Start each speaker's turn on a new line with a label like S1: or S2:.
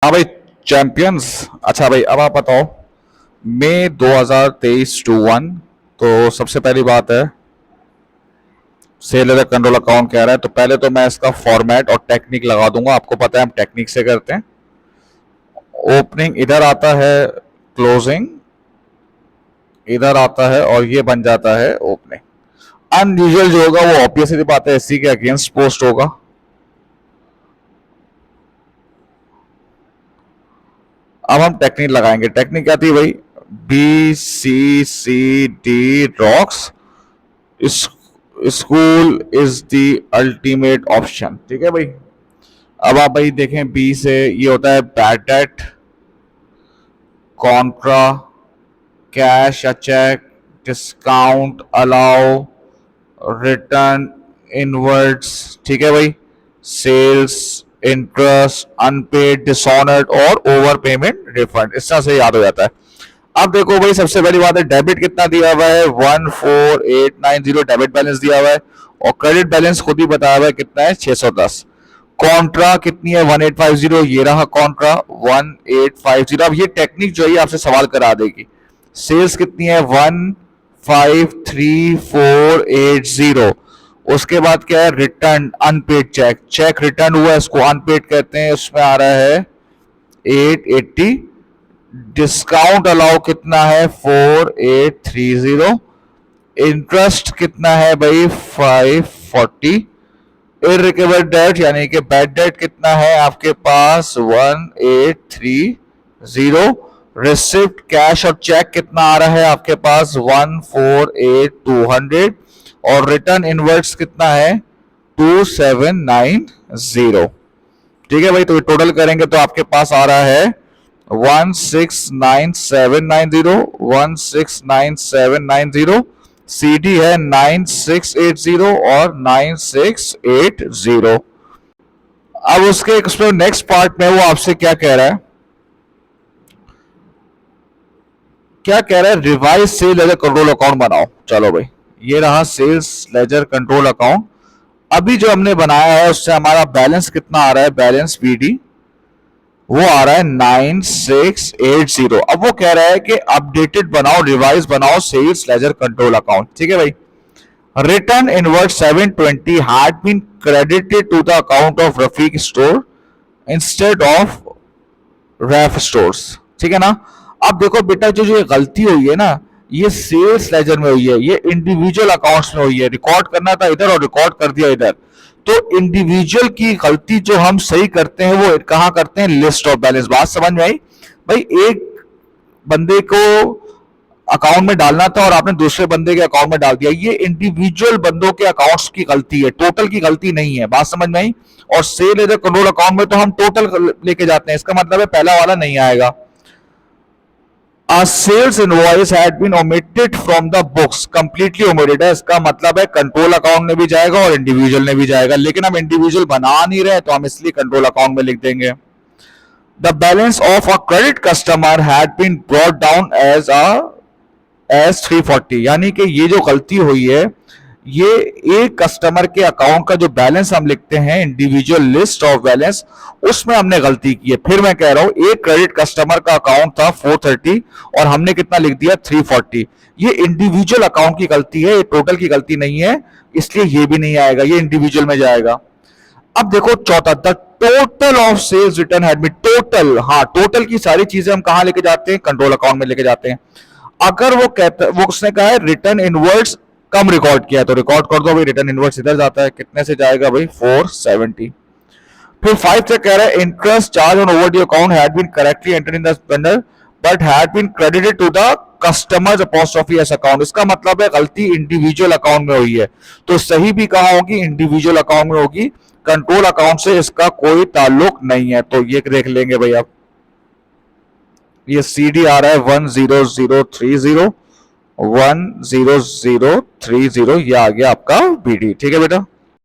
S1: हाँ भाई, चैंपियंस। अच्छा भाई, अब आप बताओ। मई 2023 टू 1। तो सबसे पहली बात है, सेल एज कंट्रोल अकाउंट कह रहा है, तो पहले तो मैं इसका फॉर्मेट और टेक्निक लगा दूंगा। आपको पता है हम टेक्निक से करते हैं। ओपनिंग इधर आता है, क्लोजिंग इधर आता है, और ये बन जाता है ओपनिंग। अनयूजुअल जो होगा वो ऑब्वियसली बात है इसी के अगेंस्ट पोस्ट होगा। अब हम टेक्निक लगाएंगे। टेक्निक क्या थी भाई? BCCD rocks, school is the ultimate option. ठीक है भाई। अब आप भाई देखें, बी से ये होता है बैड डेट, कॉन्ट्रा, कैश या cheque, discount allow, return inwards. ठीक है भाई। सेल्स, इंटरेस्ट, अनपेड, डिसऑनर्ड और ओवर पेमेंट, रिफंड। इस तरह से याद हो जाता है। अब देखो भाई, सबसे पहली बात है, डेबिट कितना दिया हुआ है? 14890 डेबिट बैलेंस दिया हुआ है, और क्रेडिट बैलेंस खुद ही बताया हुआ है कितना है? 610। कॉन्ट्रा कितनी है? 1850। ये रहा कॉन्ट्रा 1850। अब ये टेक्निक जो है आपसे सवाल करा देगी। सेल्स कितनी है? 153480। उसके बाद क्या है? Return unpaid cheque, cheque return हुआ है, इसको अनपेड कहते हैं, उसमें आ रहा है 880। डिस्काउंट अलाउ कितना है? 4830। इंटरेस्ट कितना है भाई? 540। इररिकवर डेट यानी कि बैड डेट कितना है आपके पास? 1830। रिसिप्ट कैश और चेक कितना आ रहा है आपके पास? 148200। और रिटर्न इनवर्ट्स कितना है? 2790। ठीक है भाई। तो टोटल करेंगे तो आपके पास आ रहा है 169790, 169790। CD है 9680 और 9680। अब उसके नेक्स्ट पार्ट में वो आपसे क्या कह रहा है? क्या कह रहा है? Revise sale ledger control account बनाओ। चलो भाई, ये रहा सेल्स लेजर कंट्रोल अकाउंट। अभी जो हमने बनाया है उससे हमारा बैलेंस कितना आ रहा है? बैलेंस BD वो आ रहा है 9680। अब वो कह रहा है कि अपडेटेड बनाओ, रिवाइज बनाओ सेल्स लेजर कंट्रोल अकाउंट। ठीक है भाई। Return inward 720 had been credited to the account of Rafiq store instead of रेफ स्टोर्स। ठीक है ना। अब देखो बेटा, जो जो गलती हुई है ना, ये सेल्स लेजर में हुई है, ये इंडिविजुअल अकाउंट्स में हुई है। रिकॉर्ड करना था इधर और रिकॉर्ड कर दिया इधर। तो इंडिविजुअल की गलती जो हम सही करते हैं वो कहां करते हैं? List of balance. बात समझ में आई भाई? एक बंदे को अकाउंट में डालना था और आपने दूसरे बंदे के अकाउंट में डाल दिया। ये इंडिविजुअल बंदों के अकाउंट्स की गलती है, टोटल की गलती नहीं है। बात समझ में आई? और सेल एज कंट्रोल अकाउंट में तो हम टोटल लेके जाते हैं, इसका मतलब है पहला वाला नहीं आएगा। A sales invoice had been omitted from the books, completely omitted है, इसका मतलब है कंट्रोल अकाउंट में भी जाएगा और इंडिविजुअल में भी जाएगा, लेकिन हम इंडिविजुअल बना नहीं रहे तो हम इसलिए कंट्रोल अकाउंट में लिख देंगे। The balance of a credit customer had been brought down as 340, यानी कि ये जो गलती हुई है, ये एक कस्टमर के अकाउंट का जो बैलेंस हम लिखते हैं इंडिविजुअल लिस्ट ऑफ बैलेंस, उसमें हमने गलती की है। फिर मैं कह रहा हूं, एक क्रेडिट कस्टमर का अकाउंट था 430 और हमने कितना लिख दिया? 340। ये इंडिविजुअल अकाउंट की गलती है, ये टोटल की गलती नहीं है, इसलिए ये भी नहीं आएगा, ये इंडिविजुअल में जाएगा। अब देखो चौथा, the total of sales return had been, total, हाँ टोटल की सारी चीजें हम कहां लेके जाते हैं? कंट्रोल अकाउंट में लेके जाते हैं। अगर वो कहता, वो उसने कहा है रिटर्न इनवर्ड्स कम रिकॉर्ड किया तो रिकॉर्ड कर दो भाई, रिटर्न इनवर्ड्स इधर जाता है, कितने से जाएगा भाई? 470। फिर 5 से कह रहा है interest charge on overdue account had been correctly entered in the spender but had been credited to the customer's apostrophe s account. इसका मतलब है गलती इंडिविजुअल अकाउंट में हुई है, तो सही भी कहां होगी? इंडिविजुअल अकाउंट में होगी, कंट्रोल अकाउंट से इसका कोई ताल्लुक नहीं है। तो ये देख लेंगे भाई। अब ये CD आ रहा है 10030, 10030, ये आ गया आपका BD। ठीक है बेटा।